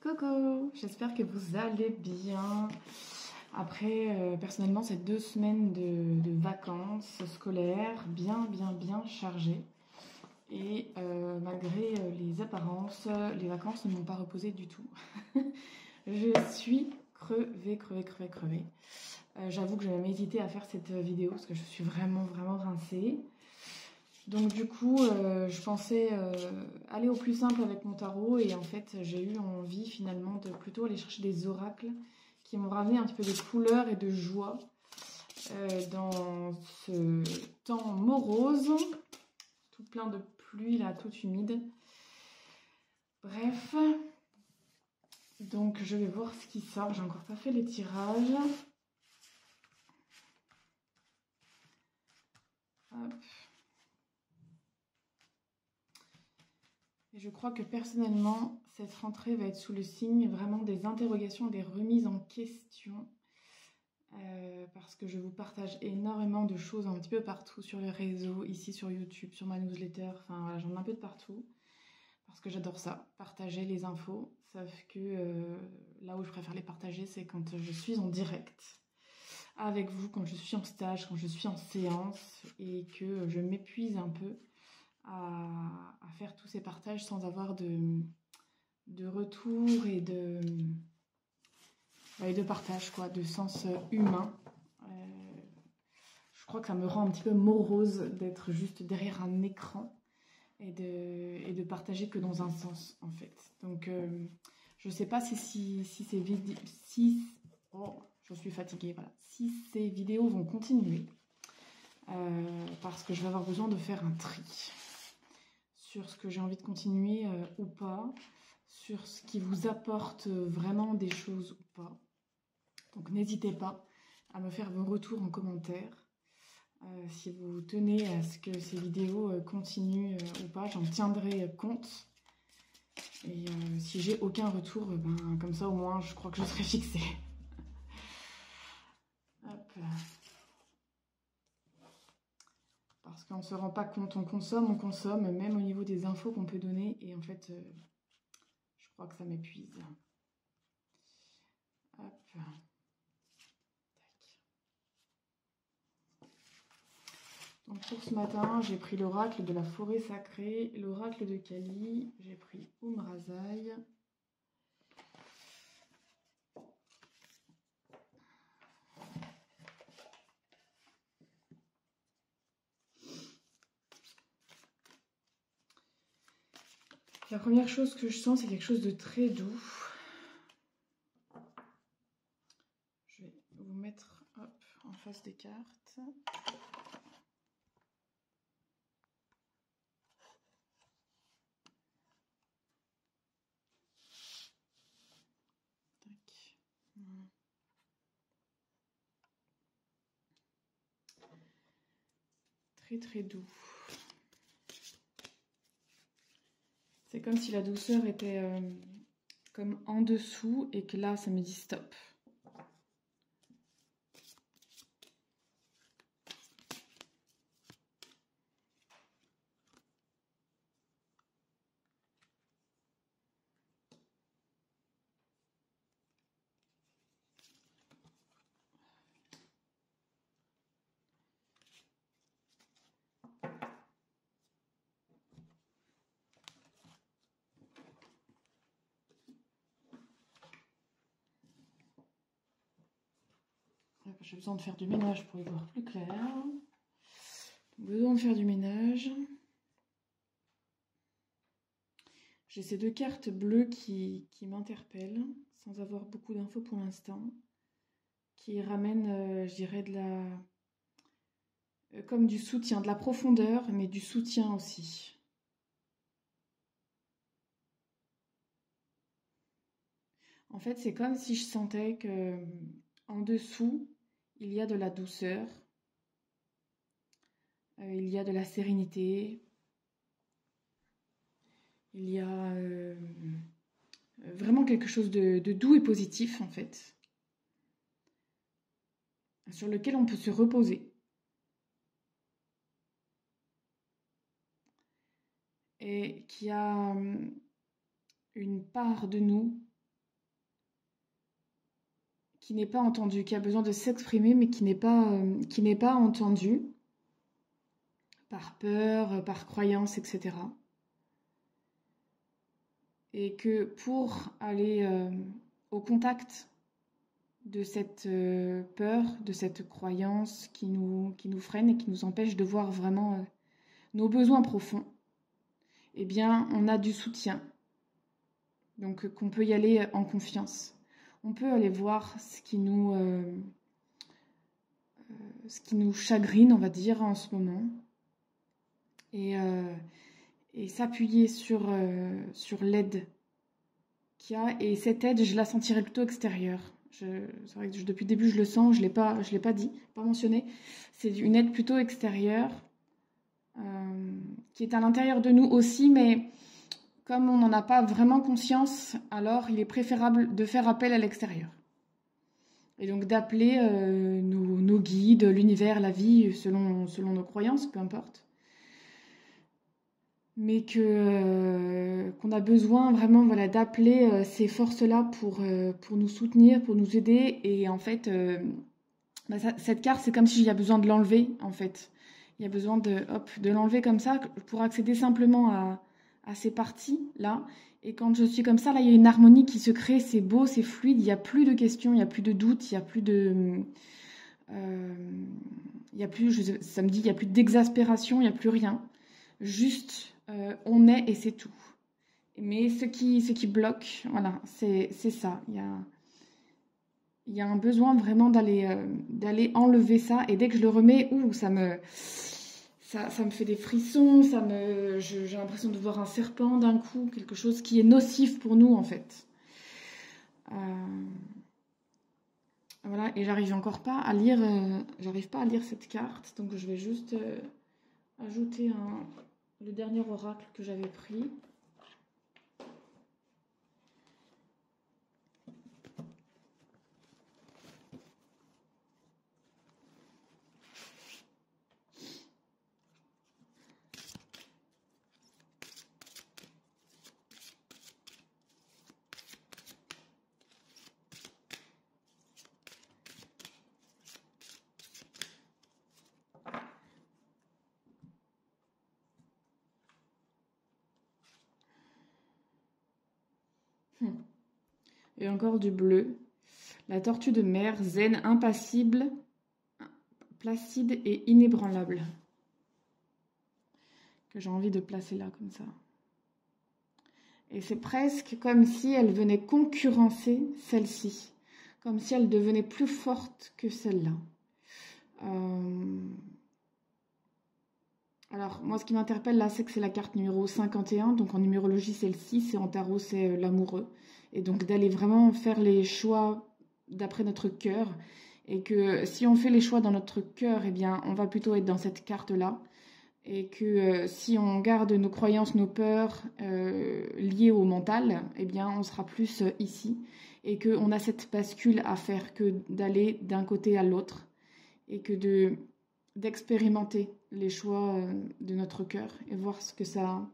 Coucou, j'espère que vous allez bien. Après, personnellement, c'est 2 semaines de vacances scolaires bien chargées. Et malgré les apparences, les vacances ne m'ont pas reposé du tout. Je suis crevée. J'avoue que j'ai même hésité à faire cette vidéo parce que je suis vraiment rincée. Donc du coup, je pensais aller au plus simple avec mon tarot et en fait, j'ai eu envie finalement de plutôt aller chercher des oracles qui m'ont ramené un petit peu de couleur et de joie dans ce temps morose, tout plein de pluie là, tout humide. Bref, donc je vais voir ce qui sort. J'ai encore pas fait les tirages. Hop. Et je crois que personnellement, cette rentrée va être sous le signe vraiment des interrogations, des remises en question. Parce que je vous partage énormément de choses un petit peu partout sur les réseaux, ici sur YouTube, sur ma newsletter, enfin voilà, j'en ai un peu de partout. Parce que j'adore ça, partager les infos. Sauf que là où je préfère les partager, c'est quand je suis en direct avec vous, quand je suis en stage, quand je suis en séance et que je m'épuise un peu à faire tous ces partages sans avoir de retour et de partage, quoi, de sens humain. Je crois que ça me rend un petit peu morose d'être juste derrière un écran et de partager que dans un sens, en fait. Donc, je sais pas si ces vidéos... Oh, je suis fatiguée, voilà. Si ces vidéos vont continuer, parce que je vais avoir besoin de faire un tri sur ce que j'ai envie de continuer ou pas, sur ce qui vous apporte vraiment des choses ou pas. Donc n'hésitez pas à me faire vos retours en commentaire. Si vous tenez à ce que ces vidéos continuent ou pas, j'en tiendrai compte. Et si j'ai aucun retour, ben, comme ça au moins je crois que je serai fixée. Hop. Parce qu'on ne se rend pas compte, on consomme, même au niveau des infos qu'on peut donner. Et en fait, je crois que ça m'épuise. Hop. Donc pour ce matin, j'ai pris l'oracle de la forêt sacrée, l'oracle de Kali, j'ai pris Umrazai. La première chose que je sens, c'est quelque chose de très doux. Je vais vous mettre hop, en face des cartes. Très doux. C'est comme si la douceur était comme en dessous et que là ça me dit stop. J'ai besoin de faire du ménage pour y voir plus clair. Besoin de faire du ménage. J'ai ces deux cartes bleues qui m'interpellent, sans avoir beaucoup d'infos pour l'instant, qui ramènent, je dirais, comme du soutien, de la profondeur, mais du soutien aussi. En fait, c'est comme si je sentais que en dessous, il y a de la douceur, il y a de la sérénité, il y a vraiment quelque chose de doux et positif, en fait, sur lequel on peut se reposer. Et qui a une part de nous n'est pas entendu, qui a besoin de s'exprimer, mais qui n'est pas entendu par peur, par croyance, etc. Et que pour aller au contact de cette peur, de cette croyance qui nous freine et qui nous empêche de voir vraiment nos besoins profonds, eh bien, on a du soutien. Donc, qu'on peut y aller en confiance. On peut aller voir ce qui nous chagrine, on va dire, en ce moment. Et s'appuyer sur l'aide qu'il y a. Et cette aide, je la sentirais plutôt extérieure. C'est vrai que depuis le début, je le sens, je l'ai pas dit, pas mentionné. C'est une aide plutôt extérieure, qui est à l'intérieur de nous aussi, mais comme on n'en a pas vraiment conscience, alors il est préférable de faire appel à l'extérieur. Et donc d'appeler nos guides, l'univers, la vie, selon nos croyances, peu importe. Mais qu'on a besoin vraiment d'appeler ces forces-là pour nous soutenir, pour nous aider. Et en fait, cette carte, c'est comme si il y a besoin de l'enlever, en fait. Il y a besoin de l'enlever comme ça pour accéder simplement à ces parties-là. Et quand je suis comme ça, là, il y a une harmonie qui se crée, c'est beau, c'est fluide, il n'y a plus de questions, il n'y a plus de doutes, il n'y a plus de... ça me dit, il n'y a plus d'exaspération, il n'y a plus rien. Juste, on est et c'est tout. Mais ce qui bloque, voilà, c'est ça. Il y a un besoin vraiment d'aller enlever ça. Et dès que je le remets, ça me fait des frissons, j'ai l'impression de voir un serpent d'un coup, quelque chose qui est nocif pour nous en fait. Voilà, et j'arrive pas à lire cette carte, donc je vais juste ajouter le dernier oracle que j'avais pris. Et encore du bleu. La tortue de mer, zen, impassible, placide et inébranlable. Que j'ai envie de placer là, comme ça. Et c'est presque comme si elle venait concurrencer celle-ci. Comme si elle devenait plus forte que celle-là. Alors, moi, ce qui m'interpelle là, c'est que c'est la carte numéro 51. Donc, en numérologie, c'est le 6 et en tarot, c'est l'amoureux. Et donc, d'aller vraiment faire les choix d'après notre cœur. Et que si on fait les choix dans notre cœur, eh bien, on va plutôt être dans cette carte-là. Et que si on garde nos croyances, nos peurs liées au mental, eh bien, on sera plus ici. Et qu'on a cette bascule à faire que d'aller d'un côté à l'autre. Et que d'expérimenter les choix de notre cœur et voir ce que ça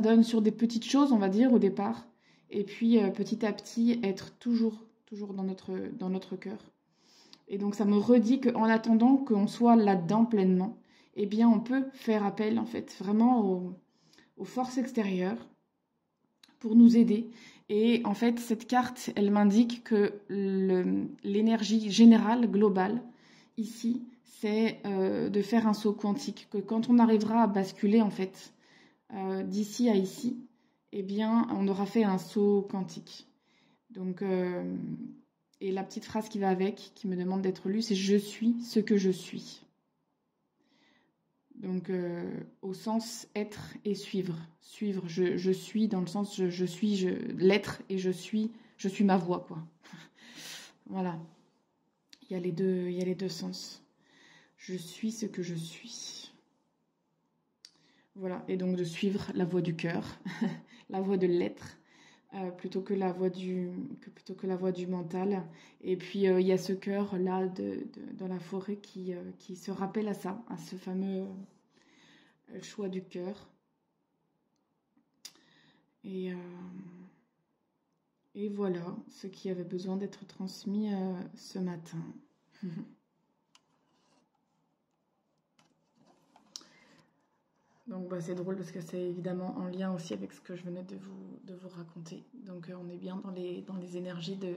donne sur des petites choses, on va dire, au départ. Et puis, petit à petit, être toujours dans notre cœur. Et donc, ça me redit qu'en attendant qu'on soit là-dedans pleinement, eh bien, on peut faire appel, en fait, vraiment aux forces extérieures pour nous aider. Et en fait, cette carte, elle m'indique que l'énergie générale, globale, ici, c'est de faire un saut quantique. Que quand on arrivera à basculer, en fait, d'ici à ici, eh bien, on aura fait un saut quantique. Donc, et la petite phrase qui va avec, qui me demande d'être lue, c'est « Je suis ce que je suis ». Donc, au sens être et suivre. Suivre, je suis dans le sens je suis l'être et je suis ma voix, quoi. Voilà. Il y a les deux sens. Je suis ce que je suis. Voilà. Et donc de suivre la voix du cœur, la voix de l'être, plutôt que la voix du mental. Et puis il y a ce cœur là dans la forêt qui se rappelle à ça, à ce fameux choix du cœur. Et Et voilà ce qui avait besoin d'être transmis ce matin. Donc bah, c'est drôle parce que c'est évidemment en lien aussi avec ce que je venais de vous raconter. Donc on est bien dans les énergies de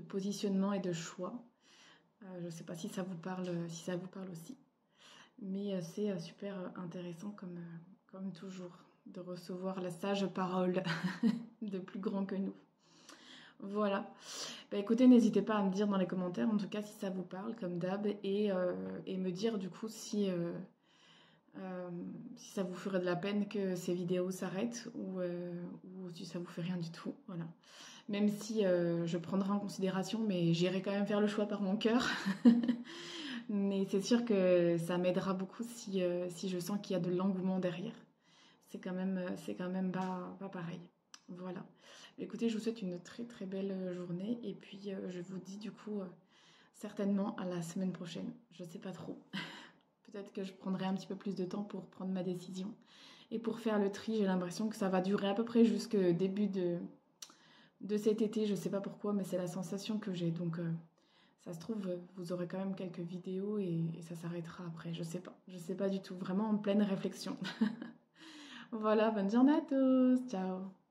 positionnement et de choix. Je ne sais pas si ça vous parle aussi. Mais c'est super intéressant comme toujours de recevoir la sage parole de plus grand que nous. Voilà. Bah, écoutez, n'hésitez pas à me dire dans les commentaires, en tout cas si ça vous parle, comme d'hab, et me dire du coup si ça vous ferait de la peine que ces vidéos s'arrêtent ou si ça vous fait rien du tout. Voilà. Même si je prendrai en considération, mais j'irai quand même faire le choix par mon cœur. Mais c'est sûr que ça m'aidera beaucoup si je sens qu'il y a de l'engouement derrière. C'est quand même pas pareil. Voilà. Écoutez, je vous souhaite une très très belle journée et puis je vous dis du coup certainement à la semaine prochaine. Je sais pas trop. Peut-être que je prendrai un petit peu plus de temps pour prendre ma décision. Et pour faire le tri, j'ai l'impression que ça va durer à peu près jusqu'au début de cet été. Je sais pas pourquoi, mais c'est la sensation que j'ai. Donc ça se trouve, vous aurez quand même quelques vidéos et ça s'arrêtera après. Je sais pas. Je sais pas du tout. Vraiment en pleine réflexion. Voilà, bonne journée à tous. Ciao.